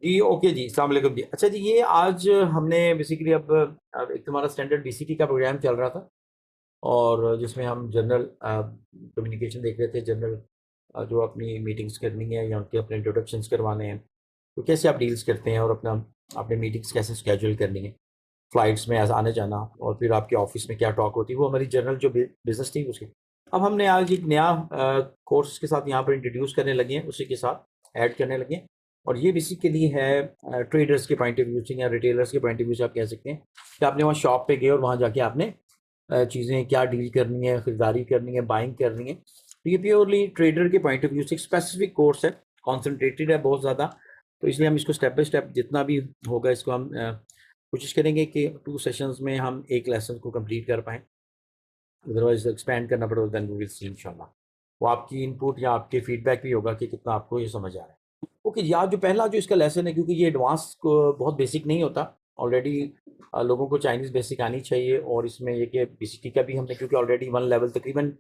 जी, okay जी, अस्सलाम वालेकुम जी। अच्छा जी, ये आज हमने बेसिकली अब एक हमारा स्टैंडर्ड बीसीटी का प्रोग्राम चल रहा था और जिसमें हम जनरल कम्युनिकेशन देख रहे थे, जनरल जो अपनी मीटिंग्स करनी है या उनके अपने इंट्रोडक्शंस करवाने हैं, तो कैसे आप डील्स करते हैं और अपना अपनी मीटिंग्स कैसे शेड्यूल करनी है, फ्लाइट्स में आने-जाना और फिर आपके ऑफ़िस में क्या टॉक होती है, वो हमारी जनरल जो बिज़नेस थी उसकी। अब हमने आज एक नया कोर्स के साथ यहाँ पर इंट्रोड्यूस करने लगे हैं, उसी के साथ ऐड करने लगे हैं और ये बेसिकली है ट्रेडर्स के पॉइंट ऑफ व्यू से या रिटेलर्स के पॉइंट ऑफ व्यू से आप कह सकते हैं कि आपने वहाँ शॉप पे गए और वहाँ जाके आपने चीज़ें क्या डील करनी है, खरीदारी करनी है, बाइंग करनी है। तो ये प्योरली ट्रेडर के पॉइंट ऑफ व्यू से एक स्पेसिफिक कोर्स है, कॉन्सन्ट्रेटेड है बहुत ज़्यादा, तो इसलिए हम इसको स्टेप बाय स्टेप जितना भी होगा इसको हम कोशिश करेंगे कि 2 सेशंस में हम 1 लेसन को कंप्लीट कर पाएँ। अदरवाइज़ एक्सपैंड करना पड़ेगा देन वी विल सी इंशाल्लाह। वो आपकी इनपुट या आपके फीडबैक भी होगा कि कितना आपको ये समझ आ रहा है। ओके जी, आज जो पहला जो इसका लेसन है क्योंकि ये एडवांस को बहुत बेसिक नहीं होता, ऑलरेडी लोगों को चाइनीज़ बेसिक आनी चाहिए और इसमें ये कि बीसीटी का भी हमने क्योंकि ऑलरेडी 1 लेवल तकरीबन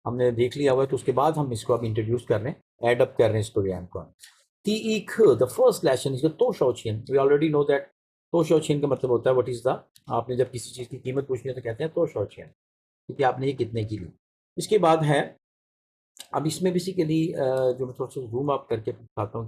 हमने देख लिया हुआ है, तो उसके बाद हम इसको अब इंट्रोड्यूस कर रहे हैं, ऐड अप कर रहे हैं इस प्रोग्राम को। The first lesson is the तोशोचियन। वी ऑलरेडी नो दैट तोशोचियन का मतलब होता है व्हाट इज़ द आपने जब किसी चीज़ की कीमत पूछनी है तो कहते हैं तोशोचियन। क्योंकि आपने ये कितने की ली। इसके बाद है अब इसमें बेसिकली जो मैं थोड़ा-सा ज़ूम अप करके बताता हूँ